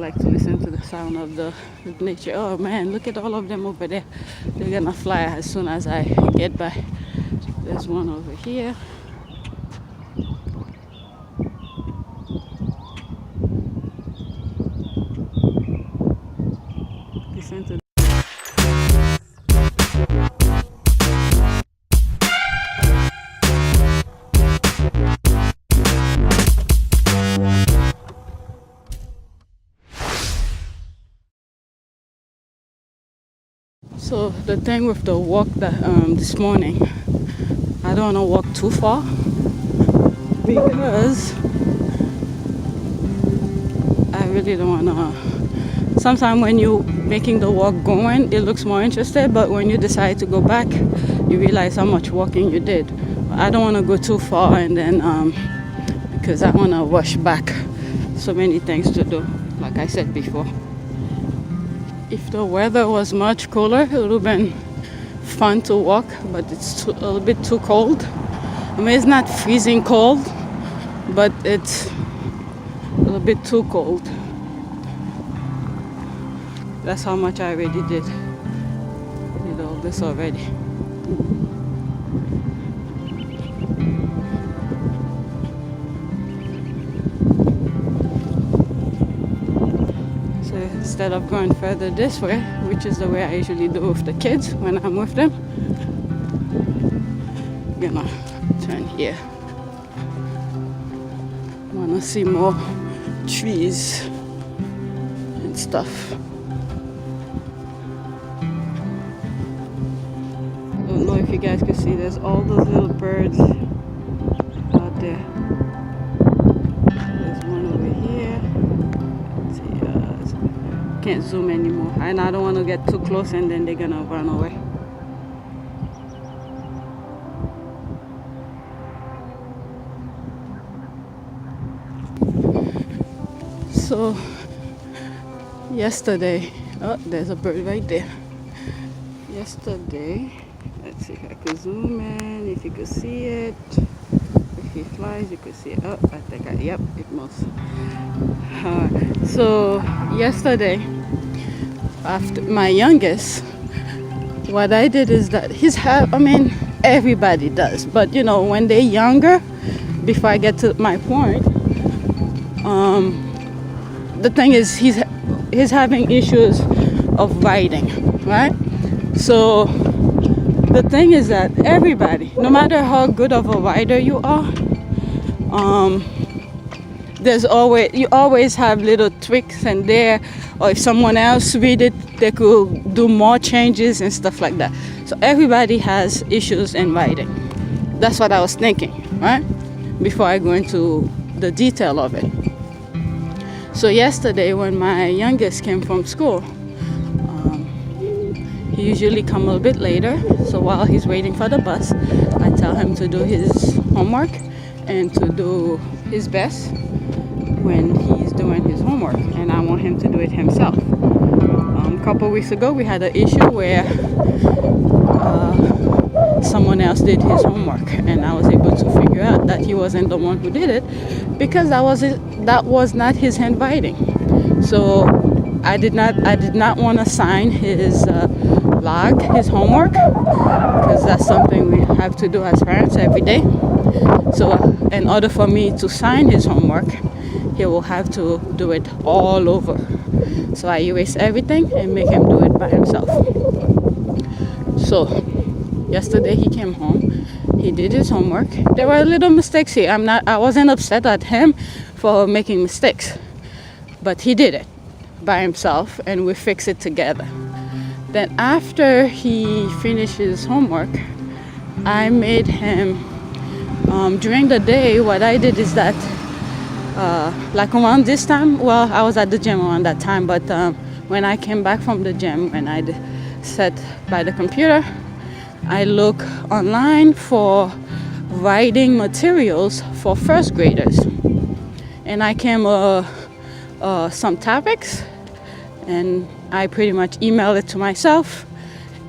like to listen to the sound of the nature. Oh man, look at all of them over there. They're gonna fly as soon as I get by. There's one over here. Listen to So the thing with the walk that this morning, I don't want to walk too far because I really don't want to. Sometimes when you making the walk going, it looks more interesting, but when you decide to go back, you realize how much walking you did. I don't want to go too far and then because I want to rush back. So many things to do, like I said before. If the weather was much cooler, it would have been fun to walk, but it's a little bit too cold. I mean, it's not freezing cold, but it's a little bit too cold. That's how much I already did. Did all this already. Instead of going further this way, which is the way I usually do with the kids when I'm with them, I'm gonna turn here. I wanna see more trees and stuff. I don't know if you guys can see, there's all those little birds out there. There's one over here. Can't zoom anymore, and I don't want to get too close and then they're gonna run away. So yesterday, oh, there's a bird right there. Yesterday, let's see if I can zoom in, if you could see it. If he flies, you could see it. Oh, I think yep, it moves. So yesterday, after my youngest, what I did is that I mean, everybody does, but you know, when they're younger, before I get to my point, the thing is he's having issues of riding, right? So the thing is that everybody, no matter how good of a rider you are, you always have little tricks and there, or if someone else read it, they could do more changes and stuff like that. So everybody has issues in riding. That's what I was thinking, right? Before I go into the detail of it. So yesterday when my youngest came from school, he usually come a little bit later. So while he's waiting for the bus, I tell him to do his homework and to do his best when he's doing his homework, and I want him to do it himself. A couple weeks ago we had an issue where someone else did his homework, and I was able to figure out that he wasn't the one who did it because that was not his handwriting. So I did not want to sign his log, his homework, because that's something we have to do as parents every day. So in order for me to sign his homework, he will have to do it all over. So I erase everything and make him do it by himself. So yesterday he came home, he did his homework. There were little mistakes here. I wasn't upset at him for making mistakes, but he did it by himself and we fixed it together. Then after he finished his homework, I made him, during the day, what I did is that like around this time, well, I was at the gym around that time, but when I came back from the gym, when I sat by the computer, I look online for writing materials for first graders, and I came some topics, and I pretty much emailed it to myself,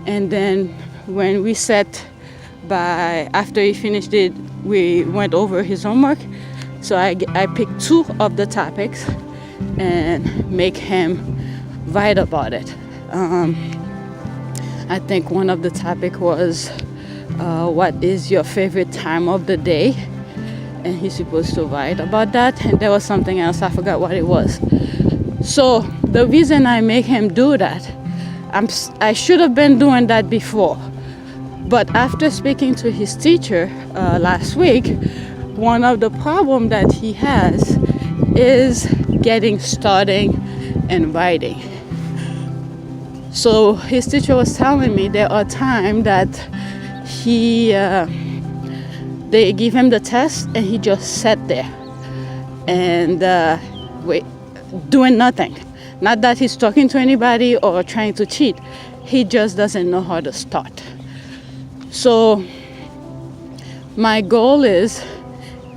and then when we sat after he finished it, we went over his homework. So I picked two of the topics and make him write about it. I think one of the topic was what is your favorite time of the day, and he's supposed to write about that. And there was something else, I forgot what it was. So the reason I make him do that, I should have been doing that before, but after speaking to his teacher last week, one of the problem that he has is getting started and writing. So his teacher was telling me there are times that they give him the test and he just sat there and doing nothing. Not that he's talking to anybody or trying to cheat. He just doesn't know how to start. So my goal is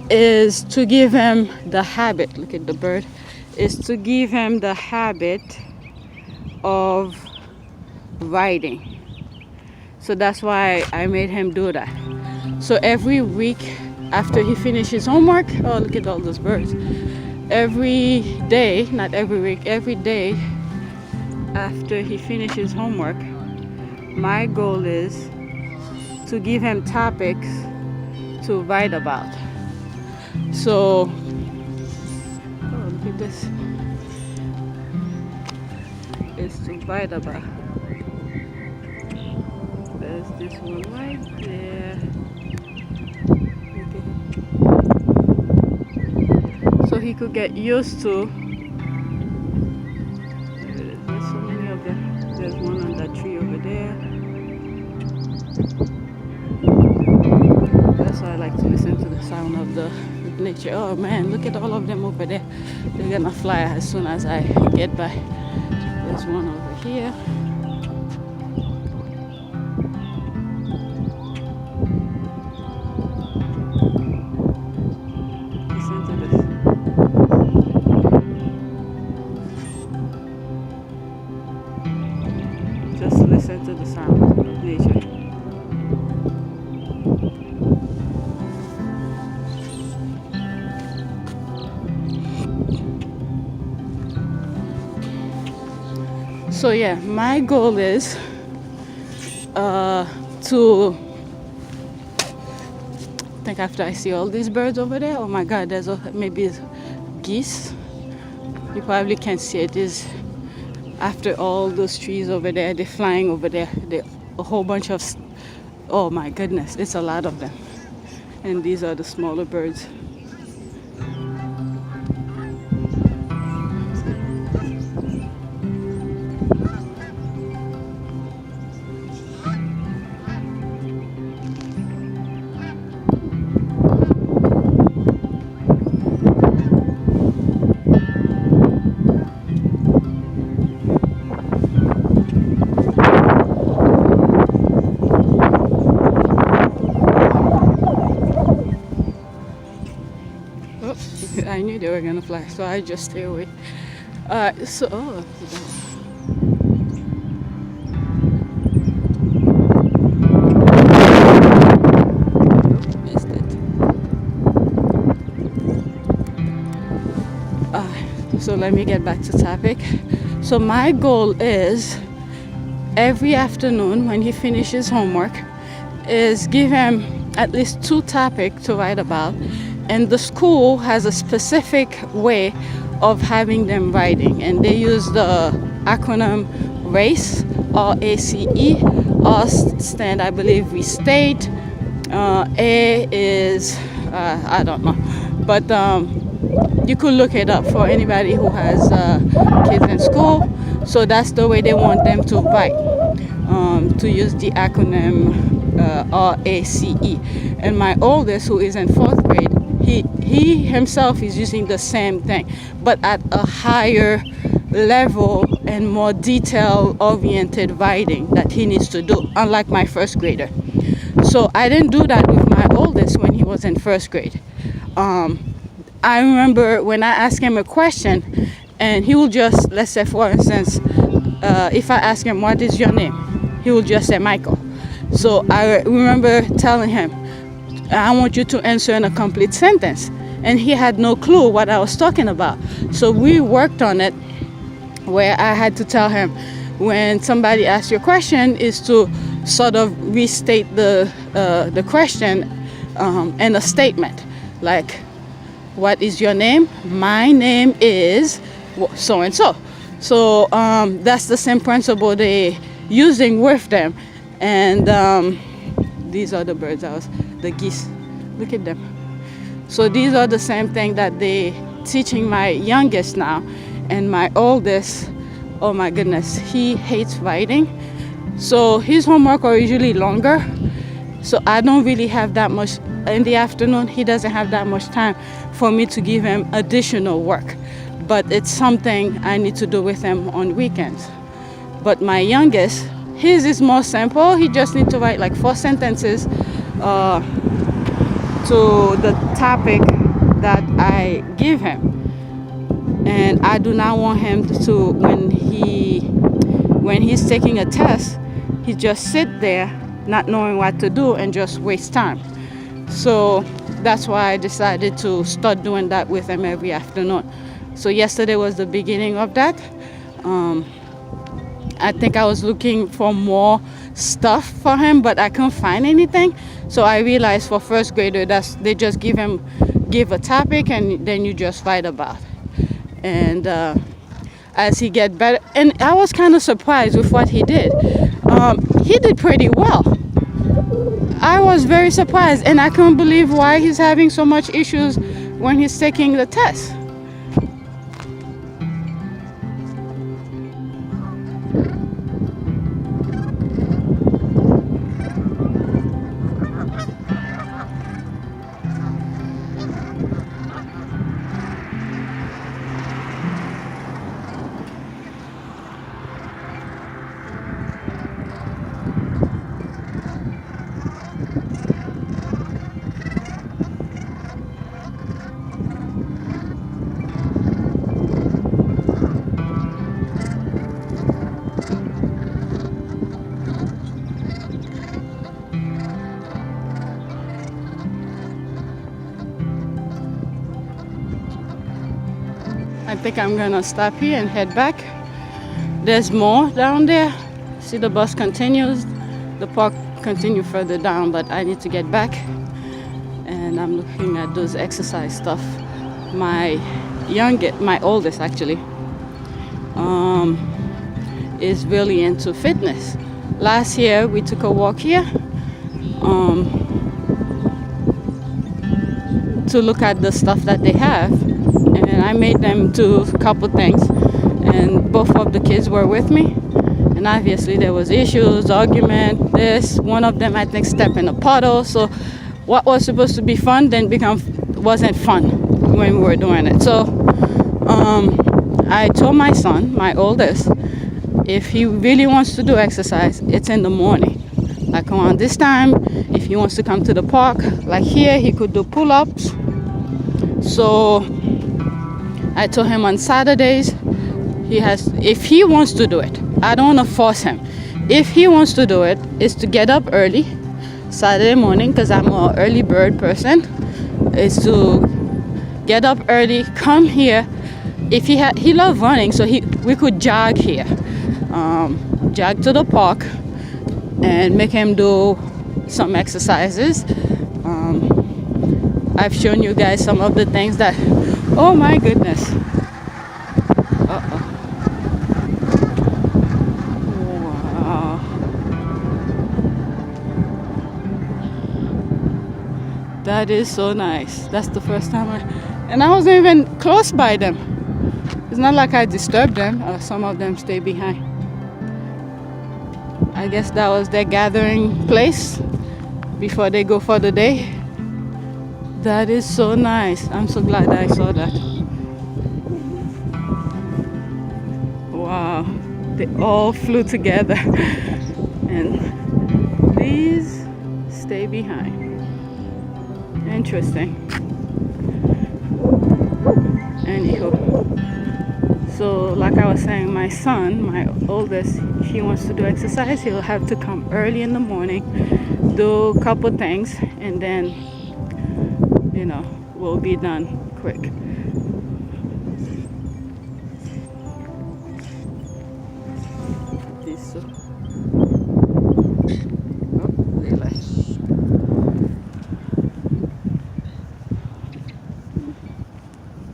to give him the habit. Look at the bird. Is to give him the habit of writing. So that's why I made him do that. So every week after he finishes homework, oh, look at all those birds. Every day, not every week, every day after he finishes homework, my goal is to give him topics to write about. So, oh, look at this. It's to write about. There's this one right there. So he could get used to. There's so many of them. There's one on that tree over there. That's why I like to listen to the sound of the nature. Oh man, look at all of them over there. They're gonna fly as soon as I get by. There's one over here. Listen to the sound of nature. So yeah, my goal is to think after I see all these birds over there. Oh my God, there's maybe geese. You probably can't see it. Is after all those trees over there, they're flying over there. A whole bunch of, oh my goodness, it's a lot of them. And these are the smaller birds. I knew they were gonna fly, so I just stay away. So missed it. So let me get back to topic. So my goal is every afternoon when he finishes homework is give him at least 2 topics to write about. And the school has a specific way of having them writing, and they use the acronym RACE, R-A-C-E. R stand, I believe, restate. A is I don't know, but you could look it up for anybody who has kids in school. So that's the way they want them to write, to use the acronym RACE. And my oldest, who is in 4th grade, he himself is using the same thing, but at a higher level and more detail-oriented writing that he needs to do, unlike my 1st grader. So I didn't do that with my oldest when he was in 1st grade. I remember when I asked him a question, and he will just, let's say for instance, if I ask him, what is your name? He will just say Michael. So I remember telling him, I want you to answer in a complete sentence. and he had no clue what I was talking about. So we worked on it, where I had to tell him, when somebody asks you a question, is to sort of restate the question in a statement, like, what is your name? My name is so and so. So that's the same principle they using with them. And these are the birds, the geese. Look at them. So these are the same thing that they teaching my youngest now. And my oldest, oh my goodness, he hates writing. So his homework are usually longer. So I don't really have that much in the afternoon. He doesn't have that much time for me to give him additional work. But it's something I need to do with him on weekends. But my youngest, his is more simple. He just needs to write like 4 sentences to the topic that I give him. And I do not want him to, when he's taking a test, he just sit there not knowing what to do and just waste time. So that's why I decided to start doing that with him every afternoon. So yesterday was the beginning of that. I think I was looking for more stuff for him, but I couldn't find anything. So I realized for first grader, they just give a topic and then you just write about. And as he get better, and I was kind of surprised with what he did. He did pretty well. I was very surprised, and I couldn't believe why he's having so much issues when he's taking the test. I think I'm gonna stop here and head back. There's more down there. See, the bus continues. The park continues further down, but I need to get back. And I'm looking at those exercise stuff. My oldest actually, is really into fitness. Last year we took a walk here to look at the stuff that they have. And I made them do a couple things, and both of the kids were with me. And obviously there was issues, argument. One of them I think stepped in a puddle. So what was supposed to be fun then wasn't fun when we were doing it. So I told my son, my oldest, if he really wants to do exercise, it's in the morning. Like around this time, if he wants to come to the park, like here, he could do pull-ups. So I told him on Saturdays, if he wants to do it, I don't want to force him. If he wants to do it, is to get up early, Saturday morning, because I'm an early bird person, is to get up early, come here. If he loves running, so we could jog here, jog to the park, and make him do some exercises. I've shown you guys some of the things that, oh my goodness. Wow. That is so nice. That's the first time and I wasn't even close by them. It's not like I disturbed them. Some of them stay behind. I guess that was their gathering place before they go for the day. That is so nice. I'm so glad I saw that. Wow. They all flew together. And these stay behind. Interesting. Anywho. So like I was saying, my son, my oldest, if he wants to do exercise, he'll have to come early in the morning, do a couple things, and then will be done quick. This really.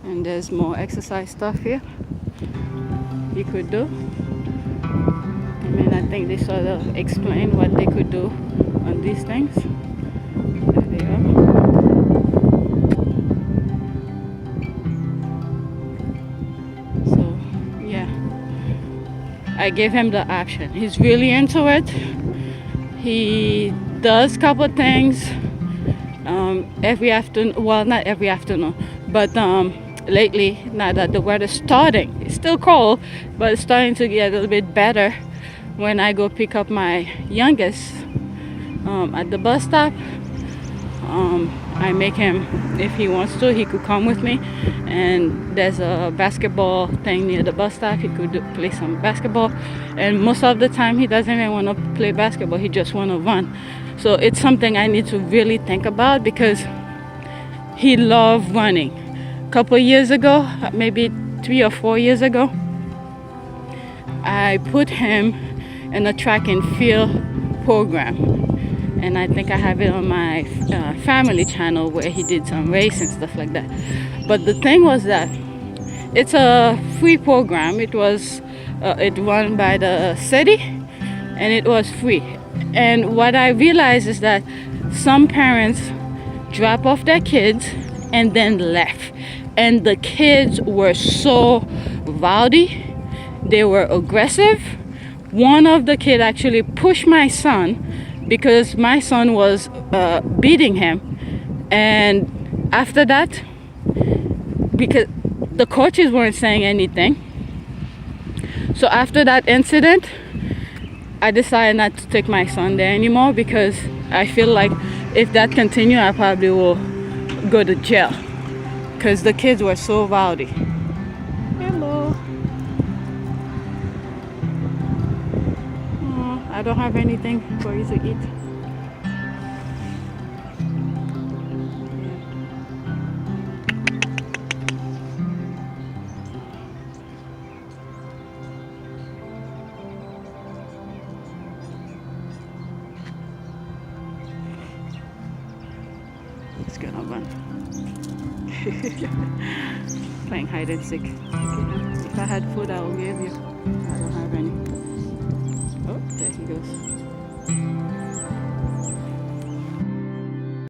And there's more exercise stuff here you could do. I mean, I think they sort of explain what they could do on these things. There they are. So, yeah. I gave him the option. He's really into it. He does a couple things every afternoon. Well, not every afternoon, but lately, now that the weather's starting, it's still cold, but it's starting to get a little bit better. When I go pick up my youngest at the bus stop, I make him, if he wants to, he could come with me, and there's a basketball thing near the bus stop. He could play some basketball, and most of the time he doesn't even want to play basketball, he just want to run. So it's something I need to really think about, because he loved running. A couple years ago, maybe 3 or 4 years ago, I put him in a track and field program, and I think I have it on my family channel, where he did some race and stuff like that. But the thing was that it's a free program. It was it run by the city, and it was free. And what I realized is that some parents drop off their kids and then left, and the kids were so rowdy, they were aggressive. One of the kids actually pushed my son because my son was beating him. And after that, because the coaches weren't saying anything, so after that incident, I decided not to take my son there anymore, because I feel like if that continues, I probably will go to jail, because the kids were so rowdy. Hello. I don't have anything for you to eat. It's gonna run. Playing hide and seek. If I had food, I would give you. I don't have any. Oh, there he goes.